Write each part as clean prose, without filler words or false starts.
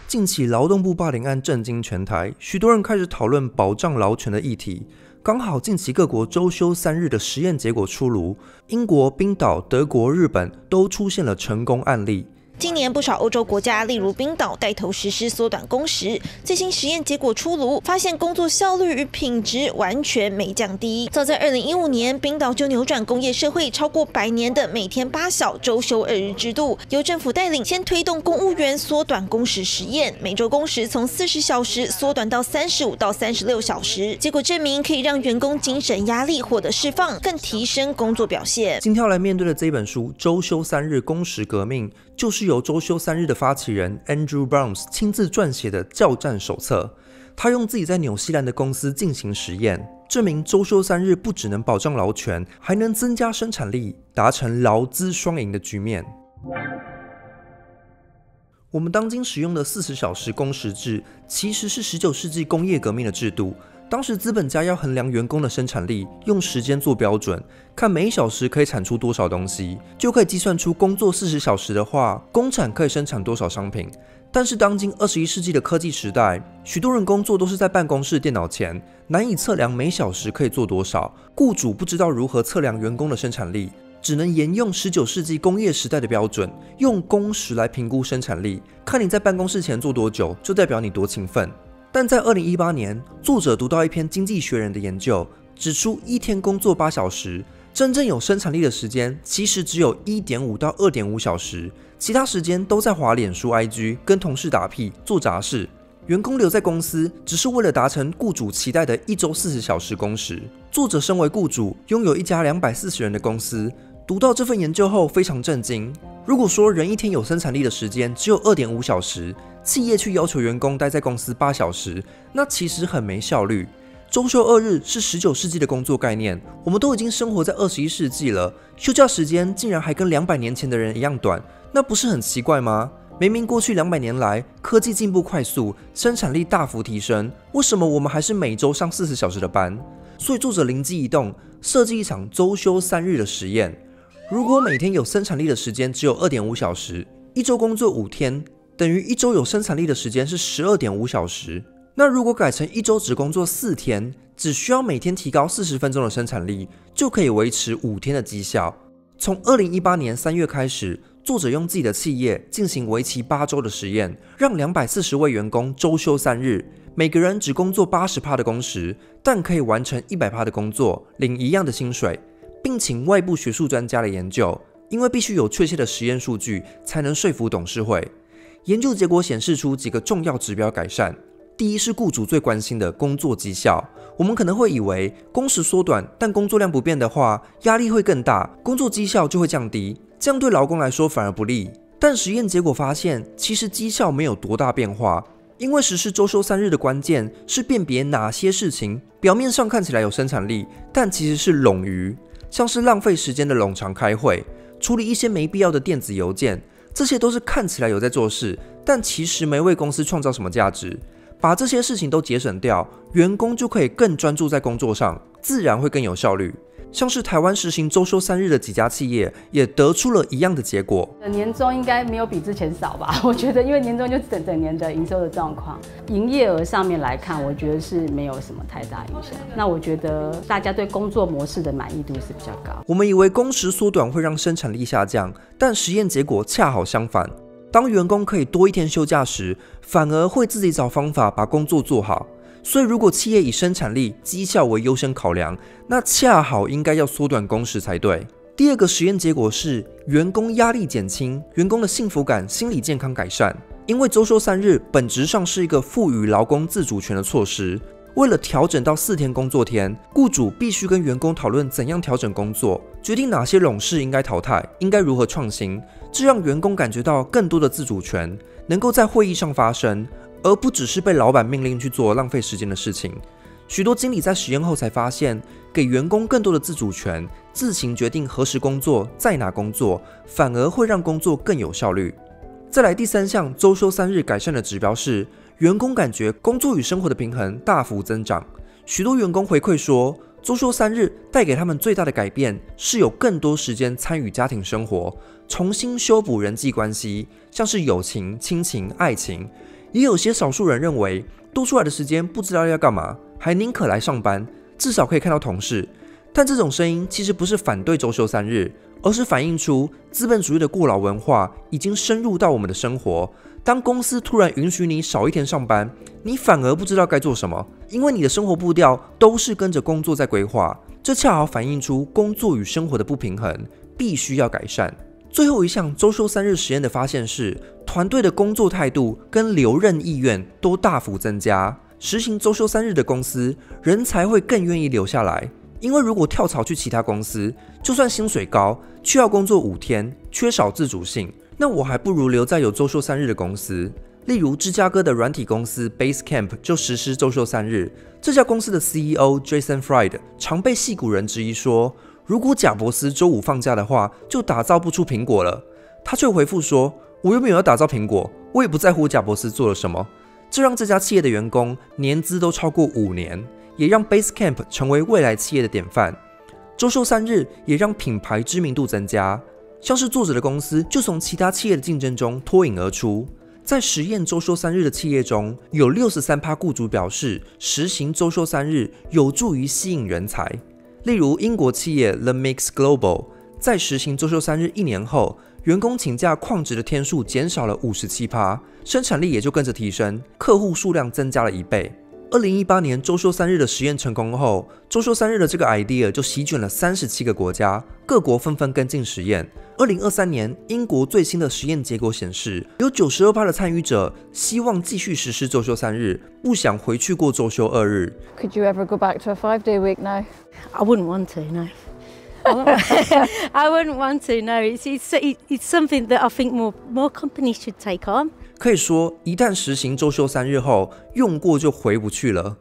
近期劳动部霸凌案震惊全台，许多人开始讨论保障劳权的议题。刚好近期各国周休3日的实验结果出炉，英国、冰岛、德国、日本都出现了成功案例。今年不少欧洲国家，例如冰岛，带头实施缩短工时。最新实验结果出炉，发现工作效率与品质完全没降低。早在2015年，冰岛就扭转工业社会超过100年的每天8小周休2日制度，由政府带领，先推动公务员缩短工时实验，每周工时从40小时缩短到35到36小时。结果证明可以让员工精神压力获得释放，更提升工作表现。今天要来面对的这本书《周休3日工时革命》，就是由周休3日的发起人 Andrew Browns 亲自撰写的教战手册。他用自己在纽西兰的公司进行实验，证明周休3日不只能保障劳权，还能增加生产力，达成劳资双赢的局面。我们当今使用的40小时工时制，其实是19世纪工业革命的制度。当时资本家要衡量员工的生产力，用时间做标准，看每小时可以产出多少东西，就可以计算出工作40小时的话，工厂可以生产多少商品。但是当今21世纪的科技时代，许多人工作都是在办公室电脑前，难以测量每小时可以做多少，雇主不知道如何测量员工的生产力，只能沿用19世纪工业时代的标准，用工时来评估生产力，看你在办公室前做多久，就代表你多勤奋。但在2018年，作者读到一篇《经济学人》的研究，指出一天工作8小时，真正有生产力的时间其实只有 1.5 到 2.5 小时，其他时间都在滑脸书 IG 跟同事打屁做杂事。员工留在公司只是为了达成雇主期待的1周40小时工时。作者身为雇主，拥有一家240人的公司，读到这份研究后非常震惊。如果说人一天有生产力的时间只有 2.5 小时，企业却要求员工待在公司8小时，那其实很没效率。周休2日是19世纪的工作概念，我们都已经生活在21世纪了，休假时间竟然还跟200年前的人一样短，那不是很奇怪吗？明明过去200年来科技进步快速，生产力大幅提升，为什么我们还是每周上40小时的班？所以作者灵机一动，设计一场周休3日的实验。如果每天有生产力的时间只有 2.5 小时，一周工作5天，等于一周有生产力的时间是 12.5 小时。那如果改成一周只工作4天，只需要每天提高40分钟的生产力，就可以维持5天的绩效。从2018年3月开始，作者用自己的企业进行为期8周的实验，让240位员工周休3日，每个人只工作 80% 的工时，但可以完成 100% 的工作，领一样的薪水，并请外部学术专家来研究，因为必须有确切的实验数据才能说服董事会。研究结果显示出几个重要指标改善。第一是雇主最关心的工作绩效。我们可能会以为工时缩短，但工作量不变的话，压力会更大，工作绩效就会降低，这样对劳工来说反而不利。但实验结果发现，其实绩效没有多大变化，因为实施周休3日的关键是辨别哪些事情表面上看起来有生产力，但其实是冗余，像是浪费时间的冗长开会，处理一些没必要的电子邮件，这些都是看起来有在做事，但其实没为公司创造什么价值。把这些事情都节省掉，员工就可以更专注在工作上，自然会更有效率。像是台湾实行周休3日的几家企业，也得出了一样的结果。年终应该没有比之前少吧？我觉得，因为年终就整年的营收的状况，营业额上面来看，我觉得是没有什么太大影响。那我觉得大家对工作模式的满意度是比较高。我们以为工时缩短会让生产力下降，但实验结果恰好相反。当员工可以多1天休假时，反而会自己找方法把工作做好。所以如果企业以生产力、绩效为优先考量，那恰好应该要缩短工时才对。第二个实验结果是员工压力减轻，员工的幸福感、心理健康改善。因为周休3日本质上是一个赋予劳工自主权的措施，为了调整到4天工作天，雇主必须跟员工讨论怎样调整工作，决定哪些冗事应该淘汰，应该如何创新，这让员工感觉到更多的自主权，能够在会议上发声，而不只是被老板命令去做浪费时间的事情。许多经理在实验后才发现，给员工更多的自主权，自行决定何时工作，在哪工作，反而会让工作更有效率。再来第3项周休3日改善的指标是，员工感觉工作与生活的平衡大幅增长。许多员工回馈说，周休3日带给他们最大的改变是有更多时间参与家庭生活，重新修补人际关系，像是友情、亲情、爱情。也有些少数人认为多出来的时间不知道要干嘛，还宁可来上班，至少可以看到同事。但这种声音其实不是反对周休3日，而是反映出资本主义的过劳文化已经深入到我们的生活。当公司突然允许你少一天上班，你反而不知道该做什么，因为你的生活步调都是跟着工作在规划。这恰好反映出工作与生活的不平衡，必须要改善。最后一项周休3日实验的发现是，团队的工作态度跟留任意愿都大幅增加。实行周休3日的公司，人才会更愿意留下来。因为如果跳槽去其他公司，就算薪水高，却要工作5天，缺少自主性，那我还不如留在有周休3日的公司。例如芝加哥的软体公司 Basecamp 就实施周休3日。这家公司的 CEO Jason Fried 常被矽谷人质疑说，如果贾伯斯周5放假的话，就打造不出苹果了。他却回复说，我又没有要打造苹果，我也不在乎贾伯斯做了什么。这让这家企业的员工年资都超过5年，也让 Basecamp 成为未来企业的典范。周休3日也让品牌知名度增加，像是作者的公司就从其他企业的竞争中脱颖而出。在实验周休3日的企业中，有 63% 雇主表示实行周休3日有助于吸引人才。例如英国企业 The Mix Global 在实行周休3日1年后，员工请假旷职的天数减少了 57%， 生产力也就跟着提升，客户数量增加了1倍。2018年周休3日的实验成功后，周休3日的这个 idea 就席卷了37个国家，各国纷纷跟进实验。2023年，英国最新的实验结果显示，有 92% 的参与者希望继续实施周休3日，不想回去过周休2日。Could you ever go back to a 5-day week now? I wouldn't want to, no. I wouldn't want to, no. It's something that I think more companies should take on. 可以说，一旦实行周休3日后，用过就回不去了。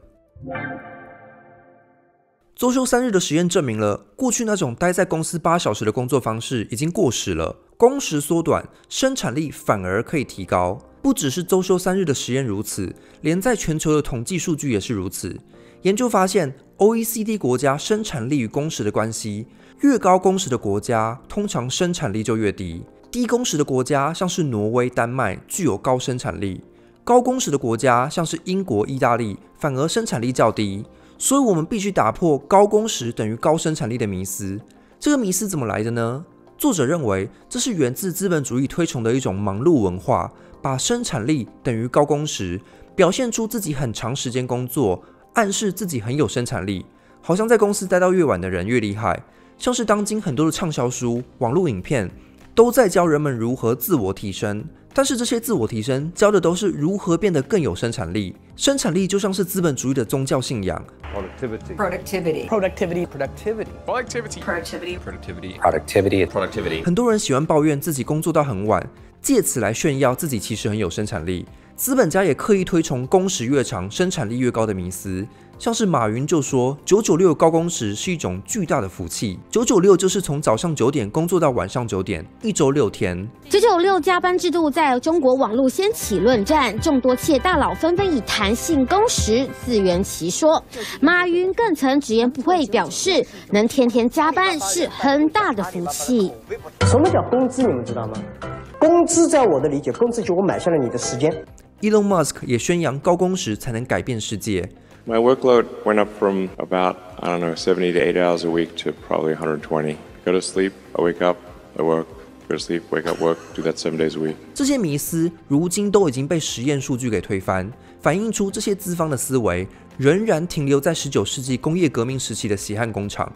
周休3日的实验证明了，过去那种待在公司8小时的工作方式已经过时了，工时缩短，生产力反而可以提高。不只是周休3日的实验如此，连在全球的统计数据也是如此。研究发现 ，OECD 国家生产力与工时的关系，越高工时的国家，通常生产力就越低。低工时的国家，像是挪威、丹麦，具有高生产力；高工时的国家，像是英国、意大利，反而生产力较低。所以我们必须打破高工时等于高生产力的迷思。这个迷思怎么来的呢？作者认为，这是源自资本主义推崇的一种忙碌文化，把生产力等于高工时，表现出自己很长时间工作，暗示自己很有生产力，好像在公司待到越晚的人越厉害。像是当今很多的畅销书、网络影片都在教人们如何自我提升，但是这些自我提升教的都是如何变得更有生产力。生产力就像是资本主义的宗教信仰。Productivity. Productivity. Productivity. Productivity. Productivity. Productivity. Productivity. Productivity. Productivity. 很多人喜欢抱怨自己工作到很晚，借此来炫耀自己其实很有生产力。资本家也刻意推崇工时越长、生产力越高的迷思。像是马云就说996高工时是一种巨大的福气，996就是从早上9点工作到晚上9点，一周6天。996加班制度在中国网络掀起论战，众多企业大佬纷纷以弹性工时自圆其说。马云更曾直言不讳表示，能天天加班是很大的福气。什么叫工资？你们知道吗？工资在我的理解，工资就我买下了你的时间。Elon Musk 也宣扬高工时才能改变世界。My workload went up from about, 70 to 8 hours a week to probably 120. Go to sleep, I wake up, I work, go to sleep, wake up, work, do that 7 days a week. 这些迷思如今都已经被实验数据给推翻，反映出这些资方的思维仍然停留在19世纪工业革命时期的血汗工厂。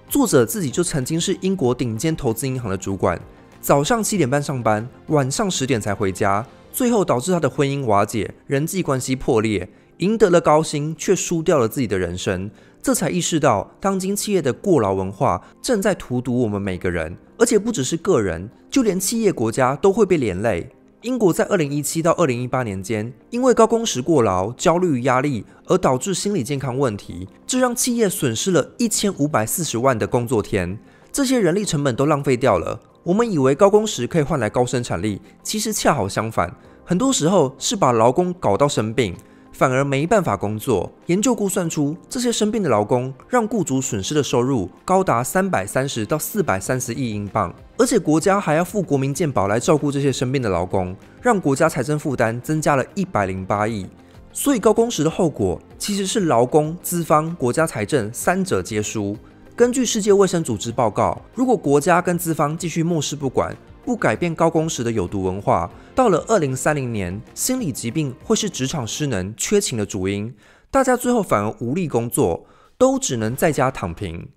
作者自己就曾经是英国顶尖投资银行的主管，早上7点半上班，晚上10点才回家，最后导致他的婚姻瓦解，人际关系破裂。赢得了高薪，却输掉了自己的人生，这才意识到当今企业的过劳文化正在荼毒我们每个人，而且不只是个人，就连企业国家都会被连累。英国在2017到2018年间，因为高工时过劳、焦虑与压力而导致心理健康问题，这让企业损失了1540万的工作天，这些人力成本都浪费掉了。我们以为高工时可以换来高生产力，其实恰好相反，很多时候是把劳工搞到生病。反而没办法工作。研究估算出，这些生病的劳工让雇主损失的收入高达330到430亿英镑，而且国家还要付国民健保来照顾这些生病的劳工，让国家财政负担增加了108亿。所以高工时的后果其实是劳工、资方、国家财政三者皆输。根据世界卫生组织报告，如果国家跟资方继续漠视不管，不改变高工时的有毒文化，到了2030年，心理疾病会是职场失能、缺勤的主因，大家最后反而无力工作，都只能在家躺平。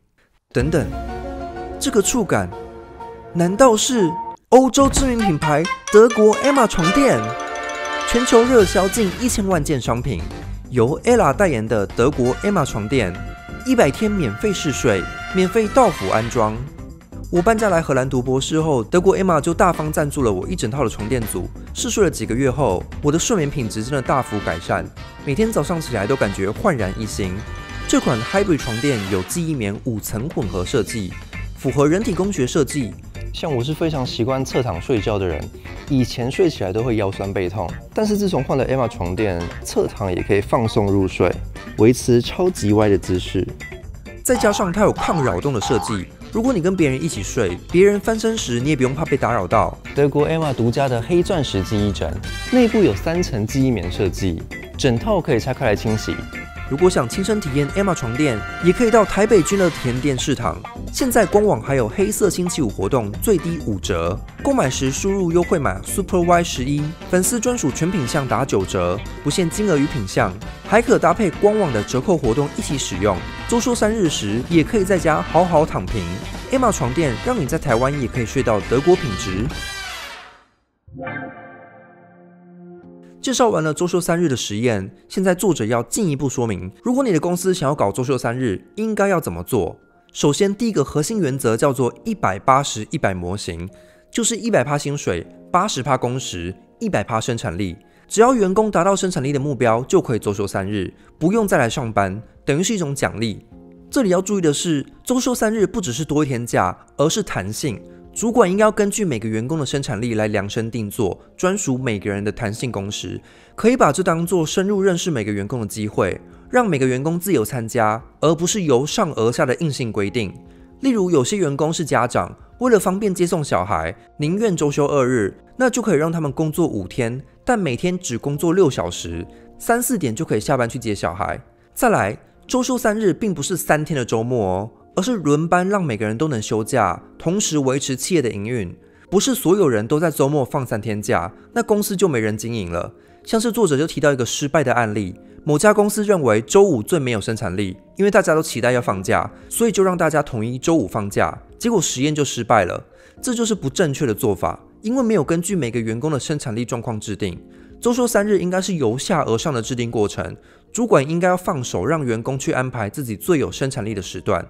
等等，这个触感，难道是欧洲知名品牌德国 Emma 床垫？全球热销近1000万件商品，由 Ella 代言的德国 Emma 床垫，100天免费试睡，免费到府安装。我搬家来荷兰读博士后，德国 Emma 就大方赞助了我一整套的床垫组。试睡了几个月后，我的睡眠品质真的大幅改善，每天早上起来都感觉焕然一新。这款 Hybrid 床垫有记忆棉5层混合设计，符合人体工学设计。像我是非常习惯侧躺睡觉的人，以前睡起来都会腰酸背痛，但是自从换了 Emma 床垫，侧躺也可以放松入睡，维持超级歪的姿势。再加上它有抗扰动的设计，如果你跟别人一起睡，别人翻身时你也不用怕被打扰到。德国 Emma 独家的黑钻石记忆枕，内部有3层记忆棉设计，整套可以拆开来清洗。如果想亲身体验 Emma 床垫，也可以到台北君乐甜店试躺。现在官网还有黑色星期五活动，最低5折。购买时输入优惠码 SuperY11，粉丝专属全品项打9折，不限金额与品项，还可搭配官网的折扣活动一起使用。周休3日时，也可以在家好好躺平。Emma 床垫让你在台湾也可以睡到德国品质。介绍完了周休3日的实验，现在作者要进一步说明，如果你的公司想要搞周休3日，应该要怎么做。首先，第一个核心原则叫做180-100模型，就是 100% 薪水、80% 工时、100% 生产力。只要员工达到生产力的目标，就可以周休3日，不用再来上班，等于是一种奖励。这里要注意的是，周休3日不只是多一天假，而是弹性。主管应该要根据每个员工的生产力来量身定做专属每个人的弹性工时，可以把这当作深入认识每个员工的机会，让每个员工自由参加，而不是由上而下的硬性规定。例如，有些员工是家长，为了方便接送小孩，宁愿周休2日，那就可以让他们工作5天，但每天只工作6小时，3、4点就可以下班去接小孩。再来，周休3日并不是3天的周末哦，而是轮班让每个人都能休假，同时维持企业的营运。不是所有人都在周末放3天假，那公司就没人经营了。像是作者就提到一个失败的案例，某家公司认为周5最没有生产力，因为大家都期待要放假，所以就让大家统一周5放假，结果实验就失败了。这就是不正确的做法，因为没有根据每个员工的生产力状况制定。周休3日应该是由下而上的制定过程，主管应该要放手让员工去安排自己最有生产力的时段。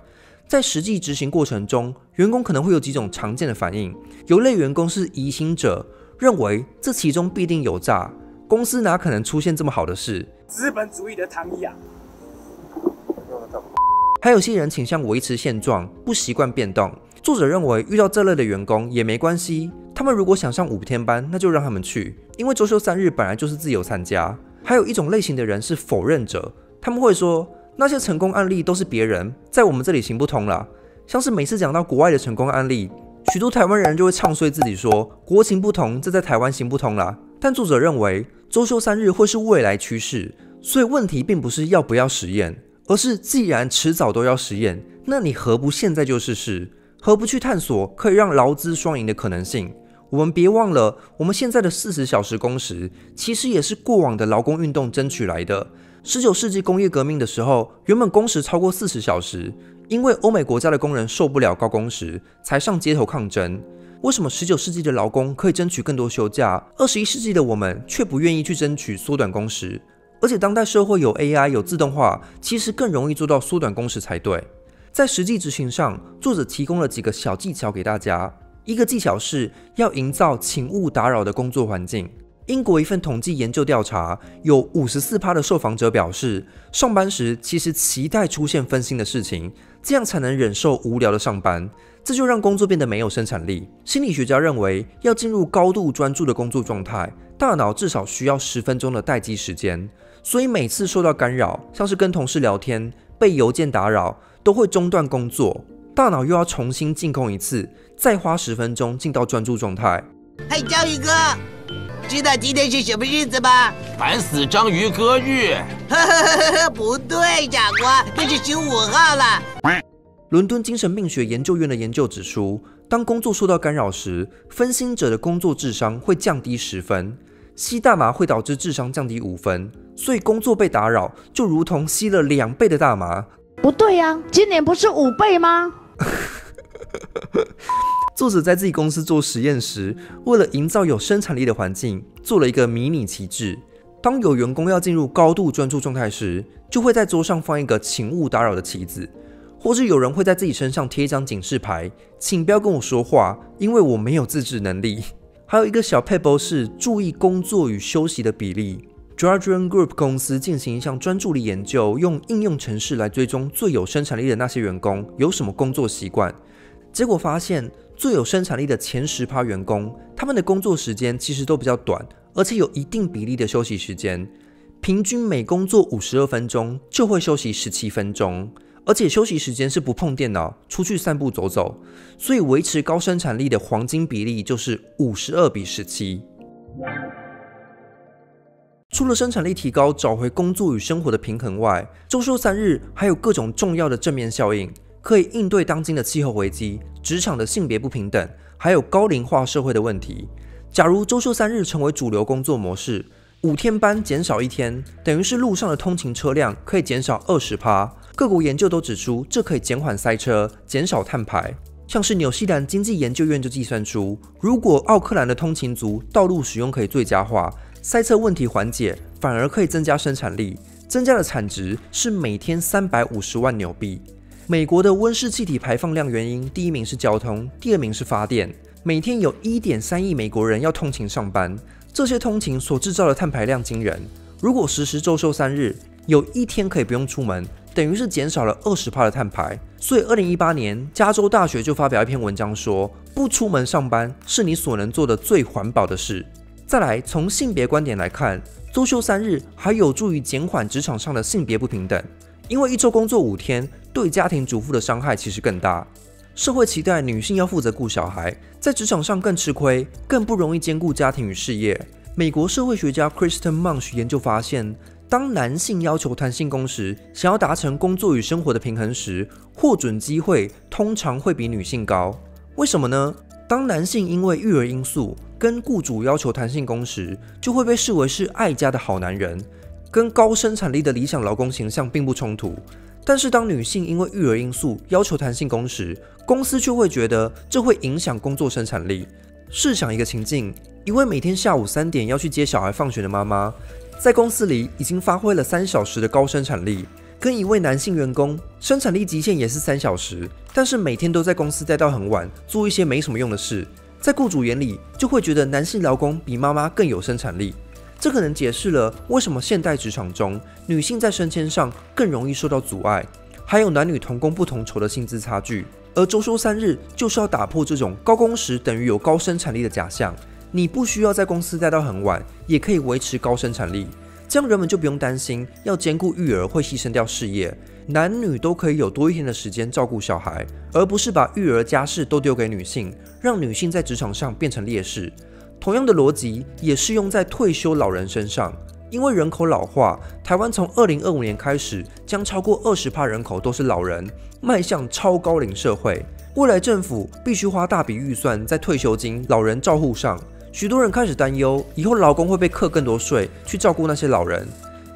在实际执行过程中，员工可能会有几种常见的反应。有类员工是疑心者，认为这其中必定有诈，公司哪可能出现这么好的事？资本主义的糖衣啊！还有些人倾向维持现状，不习惯变动。作者认为遇到这类的员工也没关系，他们如果想上5天班，那就让他们去，因为周休3日本来就是自由参加。还有一种类型的人是否认者，他们会说那些成功案例都是别人，在我们这里行不通啦。像是每次讲到国外的成功案例，许多台湾人就会唱衰自己说国情不同，这在台湾行不通啦。但作者认为周休3日会是未来趋势，所以问题并不是要不要实验，而是既然迟早都要实验，那你何不现在就试试？何不去探索可以让劳资双赢的可能性？我们别忘了，我们现在的40小时工时，其实也是过往的劳工运动争取来的。19世纪工业革命的时候，原本工时超过40小时，因为欧美国家的工人受不了高工时，才上街头抗争。为什么19世纪的劳工可以争取更多休假，21世纪的我们却不愿意去争取缩短工时？而且当代社会有 AI 有自动化，其实更容易做到缩短工时才对。在实际执行上，作者提供了几个小技巧给大家。一个技巧是要营造请勿打扰的工作环境。英国一份统计研究调查，有 54% 的受访者表示，上班时其实期待出现分心的事情，这样才能忍受无聊的上班，这就让工作变得没有生产力。心理学家认为，要进入高度专注的工作状态，大脑至少需要10分钟的待机时间，所以每次受到干扰，像是跟同事聊天、被邮件打扰，都会中断工作，大脑又要重新净空一次，再花10分钟进到专注状态。嘿，章鱼哥，知道今天是什么日子吗？烦死章鱼哥日！不对，长官，这是15号了。伦敦精神病学研究院的研究指出，当工作受到干扰时，分心者的工作智商会降低10分，吸大麻会导致智商降低5分，所以工作被打扰就如同吸了2倍的大麻。不对呀，今年不是5倍吗？作者在自己公司做实验时，为了营造有生产力的环境，做了一个迷你旗帜。当有员工要进入高度专注状态时，就会在桌上放一个请勿打扰的旗子，或是有人会在自己身上贴一张警示牌，请不要跟我说话，因为我没有自制能力。还有一个小撇步是注意工作与休息的比例。Dradrian Group 公司进行一项专注力研究，用应用程式来追踪最有生产力的那些员工有什么工作习惯。结果发现，最有生产力的前10%员工，他们的工作时间其实都比较短，而且有一定比例的休息时间，平均每工作52分钟就会休息17分钟，而且休息时间是不碰电脑，出去散步走走，所以维持高生产力的黄金比例就是52:17。除了生产力提高、找回工作与生活的平衡外，周休3日还有各种重要的正面效应，可以应对当今的气候危机、职场的性别不平等，还有高龄化社会的问题。假如周休3日成为主流工作模式，5天班减少1天，等于是路上的通勤车辆可以减少20%。各国研究都指出，这可以减缓塞车、减少碳排。像是纽西兰经济研究院就计算出，如果奥克兰的通勤族道路使用可以最佳化，塞车问题缓解，反而可以增加生产力，增加的产值是每天350万纽币。美国的温室气体排放量原因，第1名是交通，第2名是发电。每天有1.3亿美国人要通勤上班，这些通勤所制造的碳排量惊人。如果实施周休3日，有1天可以不用出门，等于是减少了20%的碳排。所以2018年，加州大学就发表一篇文章说，不出门上班是你所能做的最环保的事。再来，从性别观点来看，周休3日还有助于减缓职场上的性别不平等，因为1周工作5天，对家庭主妇的伤害其实更大。社会期待女性要负责顾小孩，在职场上更吃亏，更不容易兼顾家庭与事业。美国社会学家 Kristen Munch 研究发现，当男性要求弹性工时，想要达成工作与生活的平衡时，获准机会通常会比女性高。为什么呢？当男性因为育儿因素跟雇主要求弹性工时，就会被视为是爱家的好男人，跟高生产力的理想劳工形象并不冲突。但是当女性因为育儿因素要求弹性工时，公司却会觉得这会影响工作生产力。试想一个情境，一位每天下午3点要去接小孩放学的妈妈，在公司里已经发挥了3小时的高生产力，跟一位男性员工生产力极限也是3小时，但是每天都在公司待到很晚，做一些没什么用的事，在雇主眼里就会觉得男性劳工比妈妈更有生产力。这可能解释了为什么现代职场中女性在升迁上更容易受到阻碍，还有男女同工不同酬的薪资差距。而周休3日就是要打破这种高工时等于有高生产力的假象，你不需要在公司待到很晚，也可以维持高生产力，这样人们就不用担心要兼顾育儿会牺牲掉事业，男女都可以有多1天的时间照顾小孩，而不是把育儿家事都丢给女性，让女性在职场上变成劣势。同样的逻辑也适用在退休老人身上，因为人口老化，台湾从2025年开始，将超过20%人口都是老人，迈向超高龄社会。未来政府必须花大笔预算在退休金、老人照护上，许多人开始担忧，以后劳工会被课更多税去照顾那些老人。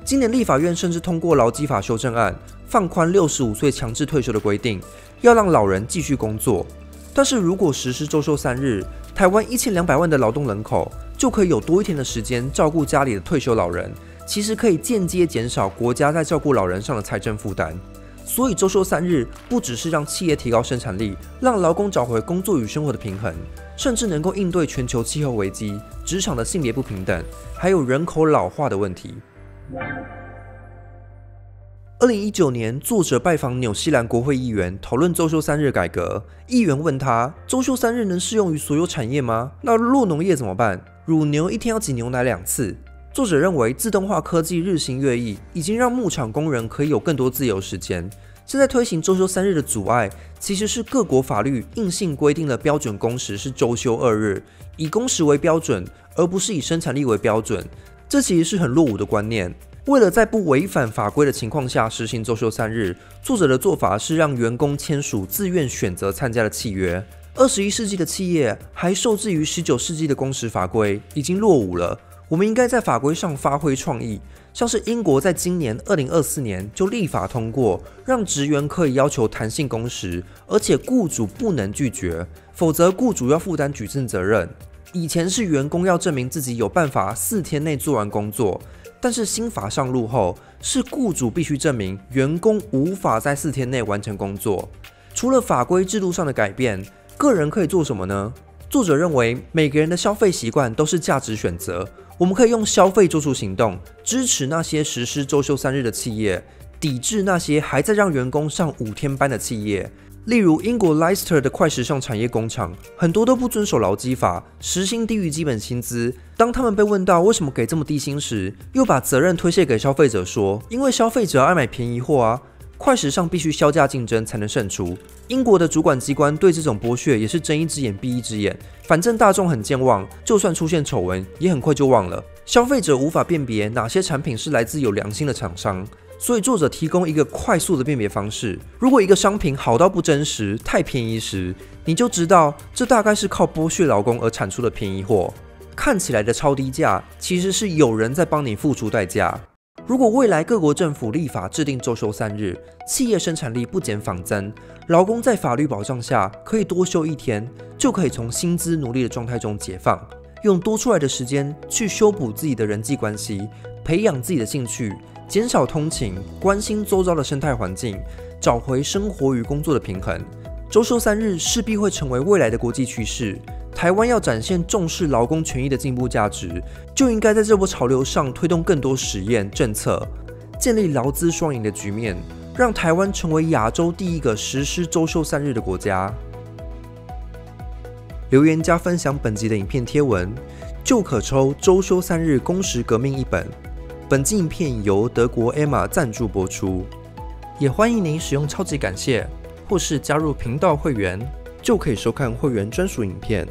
今年立法院甚至通过劳基法修正案，放宽65岁强制退休的规定，要让老人继续工作。但是如果实施周休3日，台湾1200万的劳动人口就可以有多1天的时间照顾家里的退休老人，其实可以间接减少国家在照顾老人上的财政负担。所以周休3日不只是让企业提高生产力，让劳工找回工作与生活的平衡，甚至能够应对全球气候危机、职场的性别不平等，还有人口老化的问题。2019年，作者拜访纽西兰国会议员，讨论周休3日改革。议员问他：周休3日能适用于所有产业吗？那弱农业怎么办？乳牛一天要挤牛奶2次。作者认为，自动化科技日新月异，已经让牧场工人可以有更多自由时间。现在推行周休3日的阻碍，其实是各国法律硬性规定了标准工时是周休2日，以工时为标准，而不是以生产力为标准。这其实是很落伍的观念。为了在不违反法规的情况下实行周休3日，作者的做法是让员工签署自愿选择参加的契约。21世纪的企业还受制于19世纪的工时法规，已经落伍了。我们应该在法规上发挥创意，像是英国在今年2024年就立法通过，让职员可以要求弹性工时，而且雇主不能拒绝，否则雇主要负担举证责任。以前是员工要证明自己有办法4天内做完工作，但是新法上路后，是雇主必须证明员工无法在4天内完成工作。除了法规制度上的改变，个人可以做什么呢？作者认为，每个人的消费习惯都是价值选择。我们可以用消费做出行动，支持那些实施周休3日的企业，抵制那些还在让员工上5天班的企业。例如，英国 Leicester 的快时尚产业工厂，很多都不遵守劳基法，时薪低于基本薪资。当他们被问到为什么给这么低薪时，又把责任推卸给消费者说，因为消费者爱买便宜货啊。快时尚必须削价竞争才能胜出。英国的主管机关对这种剥削也是睁一只眼闭一只眼，反正大众很健忘，就算出现丑闻，也很快就忘了。消费者无法辨别哪些产品是来自有良心的厂商，所以作者提供一个快速的辨别方式。如果一个商品好到不真实、太便宜时，你就知道这大概是靠剥削劳工而产出的便宜货。看起来的超低价，其实是有人在帮你付出代价。如果未来各国政府立法制定周休3日，企业生产力不减反增，劳工在法律保障下可以多休1天，就可以从薪资奴隶的状态中解放，用多出来的时间去修补自己的人际关系，培养自己的兴趣，减少通勤，关心周遭的生态环境，找回生活与工作的平衡。周休3日势必会成为未来的国际趋势。台湾要展现重视劳工权益的进步价值，就应该在这波潮流上推动更多实验政策，建立劳资双赢的局面，让台湾成为亚洲第一个实施周休3日的国家。留言加分享本集的影片贴文，就可抽周休3日工时革命1本。本集影片由德国 Emma 赞助播出，也欢迎您使用超级感谢或是加入频道会员，就可以收看会员专属影片。